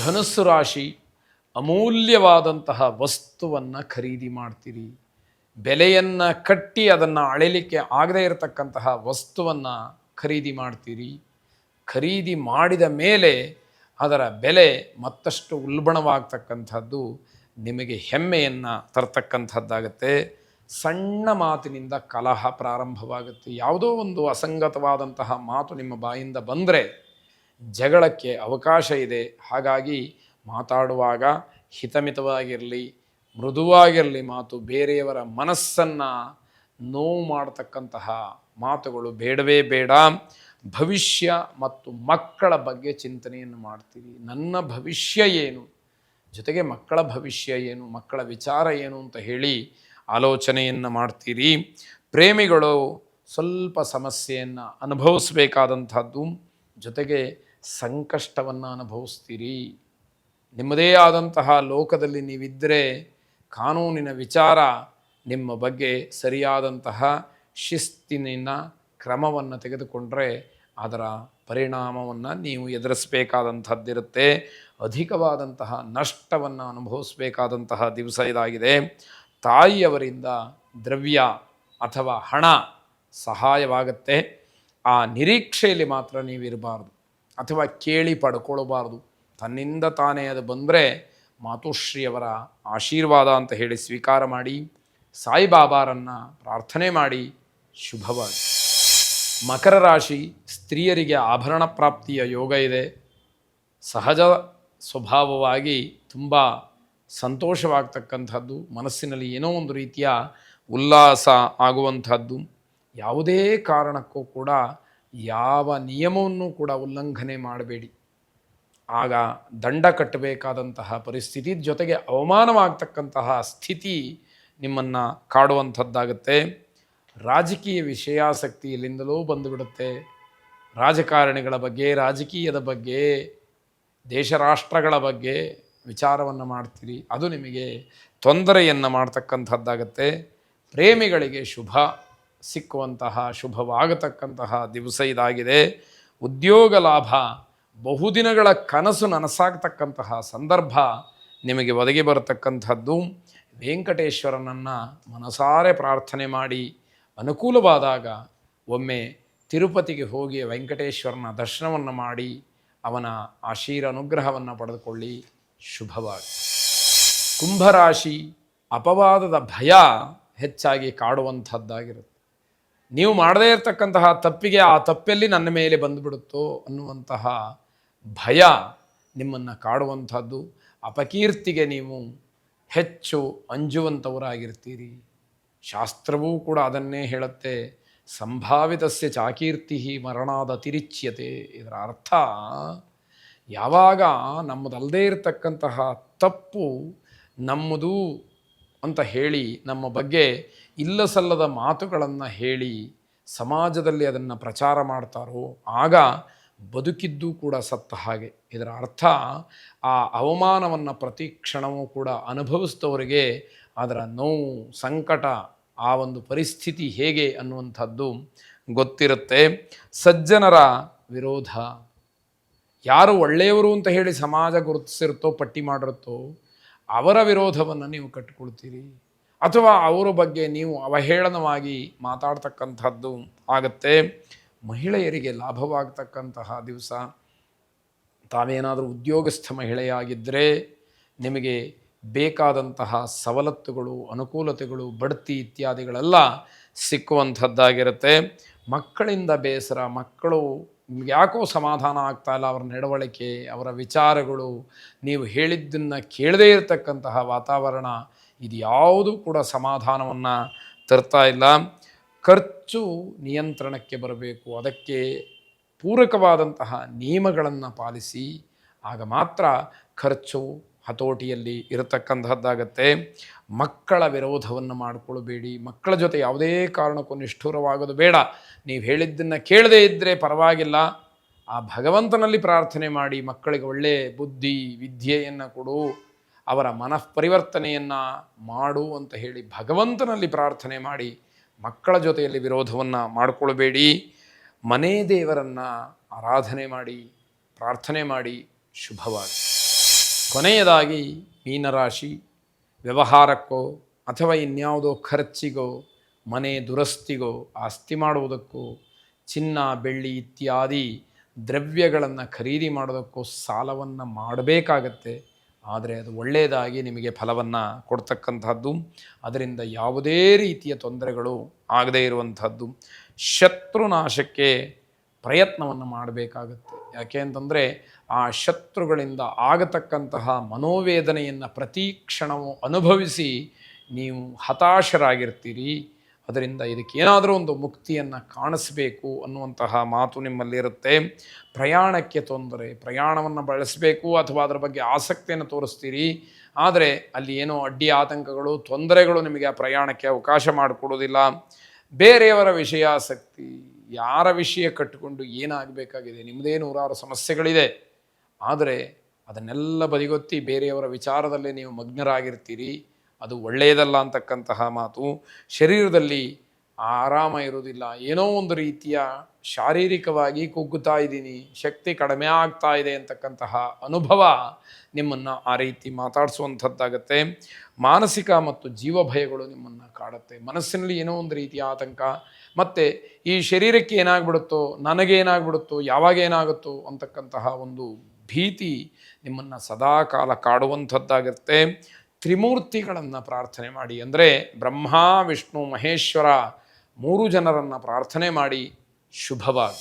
ಧನುಸ್ಸು ರಾಶಿ ಅಮೂಲ್ಯವಾದಂತಹ ವಸ್ತುವನ್ನು ಖರೀದಿ ಮಾಡ್ತೀರಿ. ಬೆಲೆಯನ್ನು ಕಟ್ಟಿ ಅದನ್ನು ಅಳೆಯಲಿಕ್ಕೆ ಆಗದೇ ಇರತಕ್ಕಂತಹ ವಸ್ತುವನ್ನು ಖರೀದಿ ಮಾಡ್ತೀರಿ. ಖರೀದಿ ಮಾಡಿದ ಮೇಲೆ ಅದರ ಬೆಲೆ ಮತ್ತಷ್ಟು ಉಲ್ಬಣವಾಗ್ತಕ್ಕಂಥದ್ದು ನಿಮಗೆ ಹೆಮ್ಮೆಯನ್ನು ತರ್ತಕ್ಕಂಥದ್ದಾಗತ್ತೆ. ಸಣ್ಣ ಮಾತಿನಿಂದ ಕಲಹ ಪ್ರಾರಂಭವಾಗುತ್ತೆ. ಯಾವುದೋ ಒಂದು ಅಸಂಗತವಾದಂತಹ ಮಾತು ನಿಮ್ಮ ಬಾಯಿಂದ ಬಂದರೆ ಜಗಳಕ್ಕೆ ಅವಕಾಶ ಇದೆ. ಹಾಗಾಗಿ ಮಾತಾಡುವಾಗ ಹಿತಮಿತವಾಗಿರಲಿ, ಮೃದುವಾಗಿರಲಿ ಮಾತು. ಬೇರೆಯವರ ಮನಸ್ಸನ್ನು ನೋವು ಮಾಡತಕ್ಕಂತಹ ಮಾತುಗಳು ಬೇಡವೇ ಬೇಡ. ಭವಿಷ್ಯ ಮತ್ತು ಮಕ್ಕಳ ಬಗ್ಗೆ ಚಿಂತನೆಯನ್ನು ಮಾಡ್ತೀರಿ. ನನ್ನ ಭವಿಷ್ಯ ಏನು, ಜೊತೆಗೆ ಮಕ್ಕಳ ಭವಿಷ್ಯ ಏನು, ಮಕ್ಕಳ ವಿಚಾರ ಏನು ಅಂತ ಹೇಳಿ ಆಲೋಚನೆಯನ್ನು ಮಾಡ್ತೀರಿ. ಪ್ರೇಮಿಗಳು ಸ್ವಲ್ಪ ಸಮಸ್ಯೆಯನ್ನು ಅನುಭವಿಸಬೇಕಾದಂಥದ್ದು, ಜೊತೆಗೆ ಸಂಕಷ್ಟವನ್ನು ಅನುಭವಿಸ್ತೀರಿ. ನಿಮ್ಮದೇ ಆದಂತಹ ಲೋಕದಲ್ಲಿ ನೀವಿದ್ದರೆ ಕಾನೂನಿನ ವಿಚಾರ ನಿಮ್ಮ ಬಗ್ಗೆ ಸರಿಯಾದಂತಹ ಶಿಸ್ತಿನ ಕ್ರಮವನ್ನು ತೆಗೆದುಕೊಂಡ್ರೆ ಅದರ ಪರಿಣಾಮವನ್ನು ನೀವು ಎದುರಿಸಬೇಕಾದಂಥದ್ದಿರುತ್ತೆ. ಅಧಿಕವಾದಂತಹ ನಷ್ಟವನ್ನು ಅನುಭವಿಸಬೇಕಾದಂತಹ ದಿವಸ ಇದಾಗಿದೆ. ತಾಯಿಯವರಿಂದ ದ್ರವ್ಯ ಅಥವಾ ಹಣ ಸಹಾಯವಾಗುತ್ತೆ. ಆ ನಿರೀಕ್ಷೆಯಲ್ಲಿ ಮಾತ್ರ ನೀವಿರಬಾರ್ದು ಅಥವಾ ಕೇಳಿ ಪಡ್ಕೊಳ್ಬಾರ್ದು. ತನ್ನಿಂದ ತಾನೇ ಅದು ಬಂದರೆ ಮಾತುಶ್ರೀಯವರ ಆಶೀರ್ವಾದ ಅಂತ ಹೇಳಿ ಸ್ವೀಕಾರ ಮಾಡಿ, ಸಾಯಿಬಾಬಾರನ್ನು ಪ್ರಾರ್ಥನೆ ಮಾಡಿ. ಶುಭವಾಗಿ. ಮಕರ ರಾಶಿ ಸ್ತ್ರೀಯರಿಗೆ ಆಭರಣ ಪ್ರಾಪ್ತಿಯ ಯೋಗ ಇದೆ. ಸಹಜ ಸ್ವಭಾವವಾಗಿ ತುಂಬ ಸಂತೋಷವಾಗ್ತಕ್ಕಂಥದ್ದು, ಮನಸ್ಸಿನಲ್ಲಿ ಏನೋ ಒಂದು ರೀತಿಯ ಉಲ್ಲಾಸ ಆಗುವಂಥದ್ದು. ಯಾವುದೇ ಕಾರಣಕ್ಕೂ ಕೂಡ ಯಾವ ನಿಯಮವನ್ನು ಕೂಡ ಉಲ್ಲಂಘನೆ ಮಾಡಬೇಡಿ. ಆಗ ದಂಡ ಕಟ್ಟಬೇಕಾದಂತಹ ಪರಿಸ್ಥಿತಿ, ಜೊತೆಗೆ ಅವಮಾನವಾಗ್ತಕ್ಕಂತಹ ಸ್ಥಿತಿ ನಿಮ್ಮನ್ನು ಕಾಡುವಂಥದ್ದಾಗುತ್ತೆ. ರಾಜಕೀಯ ವಿಷಯಾಸಕ್ತಿ ಎಲ್ಲಿಂದಲೂ ಬಂದುಬಿಡುತ್ತೆ. ರಾಜಕಾರಣಿಗಳ ಬಗ್ಗೆ, ರಾಜಕೀಯದ ಬಗ್ಗೆ, ದೇಶ ರಾಷ್ಟ್ರಗಳ ಬಗ್ಗೆ ವಿಚಾರವನ್ನು ಮಾಡ್ತೀರಿ. ಅದು ನಿಮಗೆ ತೊಂದರೆಯನ್ನು ಮಾಡ್ತಕ್ಕಂಥದ್ದಾಗತ್ತೆ. ಪ್ರೇಮಿಗಳಿಗೆ ಶುಭ ಸಿಕ್ಕುವಂತಹ, ಶುಭವಾಗತಕ್ಕಂತಹ ದಿವಸ ಇದಾಗಿದೆ. ಉದ್ಯೋಗ ಲಾಭ, ಬಹುದಿನಗಳ ಕನಸು ನನಸಾಗ್ತಕ್ಕಂತಹ ಸಂದರ್ಭ ನಿಮಗೆ ಒದಗಿ ಬರತಕ್ಕಂಥದ್ದು. ವೆಂಕಟೇಶ್ವರನನ್ನು ಮನಸಾರೆ ಪ್ರಾರ್ಥನೆ ಮಾಡಿ, ಅನುಕೂಲವಾದಾಗ ಒಮ್ಮೆ ತಿರುಪತಿಗೆ ಹೋಗಿ ವೆಂಕಟೇಶ್ವರನ ದರ್ಶನವನ್ನು ಮಾಡಿ ಅವನ ಅನುಗ್ರಹವನ್ನು ಪಡೆದುಕೊಳ್ಳಿ. ಶುಭವಾಗಿ. ಕುಂಭರಾಶಿ ಅಪವಾದದ ಭಯ ಹೆಚ್ಚಾಗಿ ಕಾಡುವಂಥದ್ದಾಗಿರುತ್ತೆ. ನೀವು ಮಾಡದೇ ಇರತಕ್ಕಂತಹ ತಪ್ಪಿಗೆ ಆ ತಪ್ಪಲ್ಲಿ ನನ್ನ ಮೇಲೆ ಬಂದುಬಿಡುತ್ತೋ ಅನ್ನುವಂತಹ ಭಯ ನಿಮ್ಮನ್ನು ಕಾಡುವಂಥದ್ದು. ಅಪಕೀರ್ತಿಗೆ ನೀವು ಹೆಚ್ಚು ಅಂಜುವಂಥವರಾಗಿರ್ತೀರಿ. ಶಾಸ್ತ್ರವೂ ಕೂಡ ಅದನ್ನೇ ಹೇಳುತ್ತೆ. ಸಂಭಾವಿತಸ್ಯ ಚಾಕೀರ್ತಿ ಮರಣಾದ ಅತಿರಿಚ್ಯತೆ. ಇದರ ಅರ್ಥ, ಯಾವಾಗ ನಮ್ಮದಲ್ಲದೇ ಇರತಕ್ಕಂತಹ ತಪ್ಪು ನಮ್ಮದು ಅಂತ ಹೇಳಿ ನಮ್ಮ ಬಗ್ಗೆ ಇಲ್ಲಸಲ್ಲದ ಮಾತುಗಳನ್ನು ಹೇಳಿ ಸಮಾಜದಲ್ಲಿ ಅದನ್ನು ಪ್ರಚಾರ ಮಾಡ್ತಾರೋ ಆಗ ಬದುಕಿದ್ದೂ ಕೂಡ ಸತ್ತ ಹಾಗೆ. ಇದರ ಅರ್ಥ, ಆ ಅವಮಾನವನ್ನು ಪ್ರತಿ ಕ್ಷಣವೂ ಕೂಡ ಅನುಭವಿಸಿದವರಿಗೆ ಅದರ ನೋವು, ಸಂಕಟ, ಆ ಒಂದು ಪರಿಸ್ಥಿತಿ ಹೇಗೆ ಅನ್ನುವಂಥದ್ದು ಗೊತ್ತಿರುತ್ತೆ. ಸಜ್ಜನರ ವಿರೋಧ, ಯಾರು ಒಳ್ಳೆಯವರು ಅಂತ ಹೇಳಿ ಸಮಾಜ ಗುರುತಿಸಿರುತ್ತೋ, ಪಟ್ಟಿ ಮಾಡಿರುತ್ತೋ ಅವರ ವಿರೋಧವನ್ನು ನೀವು ಕಟ್ಟಿಕೊಳ್ತೀರಿ. ಅಥವಾ ಅವರ ಬಗ್ಗೆ ನೀವು ಅವಹೇಳನವಾಗಿ ಮಾತಾಡ್ತಕ್ಕಂಥದ್ದು ಆಗತ್ತೆ. ಮಹಿಳೆಯರಿಗೆ ಲಾಭವಾಗ್ತಕ್ಕಂತಹ ದಿವಸ. ತಾವೇನಾದರೂ ಉದ್ಯೋಗಸ್ಥ ಮಹಿಳೆಯಾಗಿದ್ದರೆ ನಿಮಗೆ ಬೇಕಾದಂತಹ ಸವಲತ್ತುಗಳು, ಅನುಕೂಲತೆಗಳು, ಬಡ್ತಿ ಇತ್ಯಾದಿಗಳೆಲ್ಲ ಸಿಕ್ಕುವಂಥದ್ದಾಗಿರುತ್ತೆ. ಮಕ್ಕಳಿಂದ ಬೇಸರ, ಮಕ್ಕಳು ನಿಮ್ಗೆ ಯಾಕೋ ಸಮಾಧಾನ ಆಗ್ತಾಯಿಲ್ಲ, ಅವರ ನಡವಳಿಕೆ, ಅವರ ವಿಚಾರಗಳು, ನೀವು ಹೇಳಿದ್ದನ್ನು ಕೇಳದೇ ಇರತಕ್ಕಂತಹ ವಾತಾವರಣ, ಇದು ಯಾವುದೂ ಕೂಡ ಸಮಾಧಾನವನ್ನು ತರ್ತಾ ಇಲ್ಲ. ಖರ್ಚು ನಿಯಂತ್ರಣಕ್ಕೆ ಬರಬೇಕು. ಅದಕ್ಕೆ ಪೂರಕವಾದಂತಹ ನಿಯಮಗಳನ್ನು ಪಾಲಿಸಿ, ಆಗ ಮಾತ್ರ ಖರ್ಚು ಹತೋಟಿಯಲ್ಲಿ ಇರತಕ್ಕಂಥದ್ದಾಗತ್ತೆ. ಮಕ್ಕಳ ವಿರೋಧವನ್ನು ಮಾಡಿಕೊಳ್ಬೇಡಿ. ಮಕ್ಕಳ ಜೊತೆ ಯಾವುದೇ ಕಾರಣಕ್ಕೂ ನಿಷ್ಠುರವಾಗೋದು ಬೇಡ. ನೀವು ಹೇಳಿದ್ದನ್ನು ಕೇಳದೇ ಇದ್ದರೆ ಪರವಾಗಿಲ್ಲ, ಆ ಭಗವಂತನಲ್ಲಿ ಪ್ರಾರ್ಥನೆ ಮಾಡಿ, ಮಕ್ಕಳಿಗೆ ಒಳ್ಳೆಯ ಬುದ್ಧಿ ವಿದ್ಯೆಯನ್ನು ಕೊಡು, ಅವರ ಮನಃಪರಿವರ್ತನೆಯನ್ನು ಮಾಡು ಅಂತ ಹೇಳಿ ಭಗವಂತನಲ್ಲಿ ಪ್ರಾರ್ಥನೆ ಮಾಡಿ. ಮಕ್ಕಳ ಜೊತೆಯಲ್ಲಿ ವಿರೋಧವನ್ನು ಮಾಡಿಕೊಳ್ಬೇಡಿ. ಮನೆ ದೇವರನ್ನು ಆರಾಧನೆ ಮಾಡಿ, ಪ್ರಾರ್ಥನೆ ಮಾಡಿ. ಶುಭವಾಗಿ. ಕೊನೆಯದಾಗಿ ಮೀನರಾಶಿ ವ್ಯವಹಾರಕ್ಕೋ ಅಥವಾ ಇನ್ಯಾವುದೋ ಖರ್ಚಿಗೋ, ಮನೆ ದುರಸ್ತಿಗೋ, ಆಸ್ತಿ ಮಾಡುವುದಕ್ಕೋ, ಚಿನ್ನ ಬೆಳ್ಳಿ ಇತ್ಯಾದಿ ದ್ರವ್ಯಗಳನ್ನು ಖರೀದಿ ಮಾಡೋದಕ್ಕೋ ಸಾಲವನ್ನು ಮಾಡಬೇಕಾಗತ್ತೆ. ಆದರೆ ಅದು ಒಳ್ಳೆಯದಾಗಿ ನಿಮಗೆ ಫಲವನ್ನು ಕೊಡ್ತಕ್ಕಂಥದ್ದು. ಅದರಿಂದ ಯಾವುದೇ ರೀತಿಯ ತೊಂದರೆಗಳು ಆಗದೇ ಇರುವಂಥದ್ದು. ಶತ್ರುನಾಶಕ್ಕೆ ಪ್ರಯತ್ನವನ್ನು ಮಾಡಬೇಕಾಗತ್ತೆ. ಯಾಕೆ ಅಂತಂದರೆ ಆ ಶತ್ರುಗಳಿಂದ ಆಗತಕ್ಕಂತಹ ಮನೋವೇದನೆಯನ್ನು ಪ್ರತಿ ಕ್ಷಣವೂ ಅನುಭವಿಸಿ ನೀವು ಹತಾಶರಾಗಿರ್ತೀರಿ. ಅದರಿಂದ ಇದಕ್ಕೇನಾದರೂ ಒಂದು ಮುಕ್ತಿಯನ್ನು ಕಾಣಿಸಬೇಕು ಅನ್ನುವಂತಹ ಮಾತು ನಿಮ್ಮಲ್ಲಿರುತ್ತೆ. ಪ್ರಯಾಣಕ್ಕೆ ತೊಂದರೆ, ಪ್ರಯಾಣವನ್ನು ಬಳಸಬೇಕು ಅಥವಾ ಅದರ ಬಗ್ಗೆ ಆಸಕ್ತಿಯನ್ನು ತೋರಿಸ್ತೀರಿ. ಆದರೆ ಅಲ್ಲಿ ಏನೋ ಅಡ್ಡಿ ಆತಂಕಗಳು, ತೊಂದರೆಗಳು ನಿಮಗೆ ಆ ಪ್ರಯಾಣಕ್ಕೆ ಅವಕಾಶ ಮಾಡಿಕೊಡೋದಿಲ್ಲ. ಬೇರೆಯವರ ವಿಷಯಾಸಕ್ತಿ, ಯಾರ ವಿಷಯ ಕಟ್ಟಿಕೊಂಡು ಏನಾಗಬೇಕಾಗಿದೆ, ನಿಮ್ಮದೇ ನೂರಾರು ಸಮಸ್ಯೆಗಳಿದೆ. ಆದರೆ ಅದನ್ನೆಲ್ಲ ಬದಿಗೊತ್ತಿ ಬೇರೆಯವರ ವಿಚಾರದಲ್ಲೇ ನೀವು ಮಗ್ನರಾಗಿರ್ತೀರಿ. ಅದು ಒಳ್ಳೆಯದಲ್ಲ ಅಂತಕ್ಕಂತಹ ಮಾತು. ಶರೀರದಲ್ಲಿ ಆರಾಮ ಇರುವುದಿಲ್ಲ, ಏನೋ ಒಂದು ರೀತಿಯ ಶಾರೀರಿಕವಾಗಿ ಕುಗ್ಗುತ್ತಾ ಇದ್ದೀನಿ, ಶಕ್ತಿ ಕಡಿಮೆ ಆಗ್ತಾ ಇದೆ ಅಂತಕ್ಕಂತಹ ಅನುಭವ ನಿಮ್ಮನ್ನು ಆ ರೀತಿ ಮಾತಾಡಿಸುವಂಥದ್ದಾಗತ್ತೆ. ಮಾನಸಿಕ ಮತ್ತು ಜೀವ ಭಯಗಳು ನಿಮ್ಮನ್ನು ಕಾಡುತ್ತೆ. ಮನಸ್ಸಿನಲ್ಲಿ ಏನೋ ಒಂದು ರೀತಿಯ ಆತಂಕ, ಮತ್ತು ಈ ಶರೀರಕ್ಕೆ ಏನಾಗ್ಬಿಡುತ್ತೋ, ನನಗೇನಾಗ್ಬಿಡುತ್ತೋ, ಯಾವಾಗ ಏನಾಗುತ್ತೋ ಅಂತಕ್ಕಂತಹ ಒಂದು ಭೀತಿ ನಿಮ್ಮನ್ನು ಸದಾ ಕಾಲ ಕಾಡುವಂಥದ್ದಾಗಿರುತ್ತೆ. ತ್ರಿಮೂರ್ತಿಗಳನ್ನು ಪ್ರಾರ್ಥನೆ ಮಾಡಿ, ಅಂದರೆ ಬ್ರಹ್ಮ ವಿಷ್ಣು ಮಹೇಶ್ವರ 3 ಜನರನ್ನು ಪ್ರಾರ್ಥನೆ ಮಾಡಿ ಶುಭವಾಗಿ.